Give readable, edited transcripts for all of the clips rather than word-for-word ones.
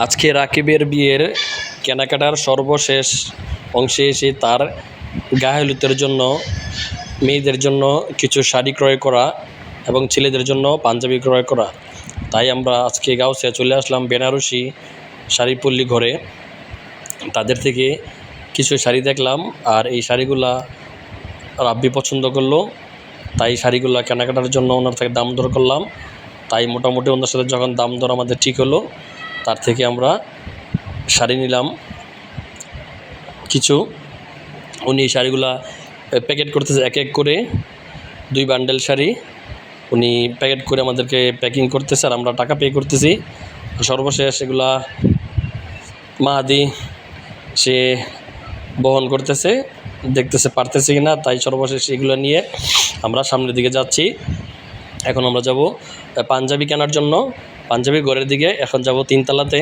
আজকে রাকিবের বিয়ের কেনাকাটার সর্বশেষ অংশে এসে তার গায়ে হলুদের জন্য মেয়েদের জন্য কিছু শাড়ি ক্রয় করা এবং ছেলেদের জন্য পাঞ্জাবি ক্রয় করা। তাই আমরা আজকে গাউসিয়া চলে আসলাম বেনারসি শাড়িপল্লী ঘরে। তাদের থেকে কিছু শাড়ি দেখলাম, আর এই শাড়িগুলা রাব্বি পছন্দ করলো, তাই শাড়িগুলা কেনাকাটার জন্য ওনার থেকে দাম দর করলাম। তাই মোটামুটি ওনার সাথে যখন দাম দর আমাদের ঠিক হলো, তার থেকে আমরা শাড়ি নিলাম কিছু। উনি শাড়িগুলা প্যাকেট করতেছে এক এক করে, 2 বান্ডেল শাড়ি উনি প্যাকেট করে আমাদেরকে প্যাকিং করতেছে, আর আমরা টাকা পে করতেছি। সর্বশেষ এগুলা মাহাদি সে বহন করতেছে, দেখতেছে পারতেছে কি না, তাই সর্বশেষ এগুলো নিয়ে আমরা সামনের দিকে যাচ্ছি। এখন আমরা যাব পাঞ্জাবি কেনার জন্য, পাঞ্জাবি ঘরের দিকে। এখন যাব 3 তলাতে,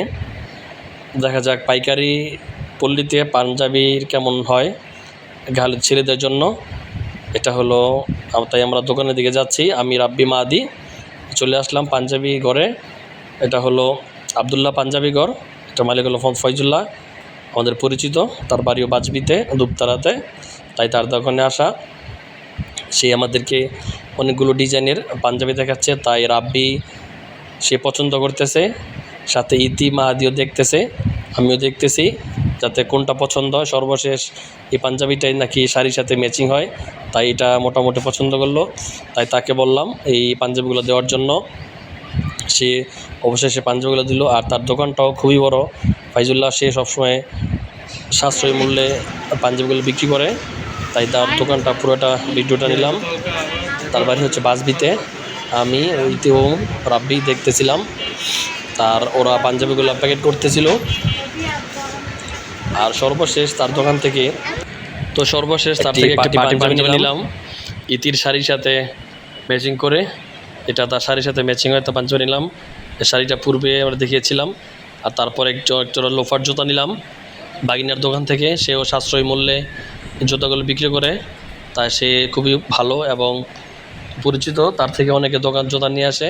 দেখা যাক পাইকারি পল্লীতে পাঞ্জাবির কেমন হয় গালে ছেলেদের জন্য। এটা হলো, তাই আমরা দোকানের দিকে যাচ্ছি। আমি রাব্বি মাহাদি চলে আসলাম পাঞ্জাবি ঘরে। এটা হলো আবদুল্লাহ পাঞ্জাবি ঘর, এটা মালিক হলো ফয়জুল্লাহ, আমাদের পরিচিত। তার বাড়িও বাজবিতে, দুপতারাতে, তাই তার দোকানে আসা। সে আমাদেরকে অনেকগুলো ডিজাইনের পাঞ্জাবি দেখাচ্ছে, তাই রাব্বি সে পছন্দ করতেছে, সাথে ইতি মাহাদিও দেখতেছে, আমিও দেখতেছি যাতে কোনটা পছন্দ হয়। সর্বশেষ এই পাঞ্জাবিটাই নাকি শাড়ির সাথে ম্যাচিং হয়, তাই এটা মোটামুটি পছন্দ করলো। তাই তাকে বললাম এই পাঞ্জাবিগুলো দেওয়ার জন্য, সে অবশেষে পাঞ্জাবিগুলো দিল। আর তার দোকানটাও খুবই বড়, ফাইজুল্লাহ, সে সবসময় সাশ্রয়ী মূল্যে পাঞ্জাবিগুলো বিক্রি করে, তাই তার দোকানটা পুরোটা ভিডিওটা নিলাম। তার বাড়ি হচ্ছে বাজবিতে। আমি ওইতেও রাব্বি দেখতেছিলাম, তার ওরা পাঞ্জাবিগুলো প্যাকেট করতেছিল। আর সর্বশেষ তার দোকান থেকে তার থেকে একটি পাঞ্জাবি নিলাম ইতির শাড়ির সাথে ম্যাচিং করে। এটা তার শাড়ির সাথে ম্যাচিং হয়, তা পাঞ্জাবি নিলাম। এই শাড়িটা পূর্বে আমরা দেখিয়েছিলাম। আর তারপর একটা লোফার জুতা নিলাম বাগিনার দোকান থেকে। সেও সাশ্রয়ী মূল্যে জুতাগুলো বিক্রি করে, তাই সে খুবই ভালো এবং পরিচিত, তার থেকে অনেকে দোকান জুতা নিয়ে আসে।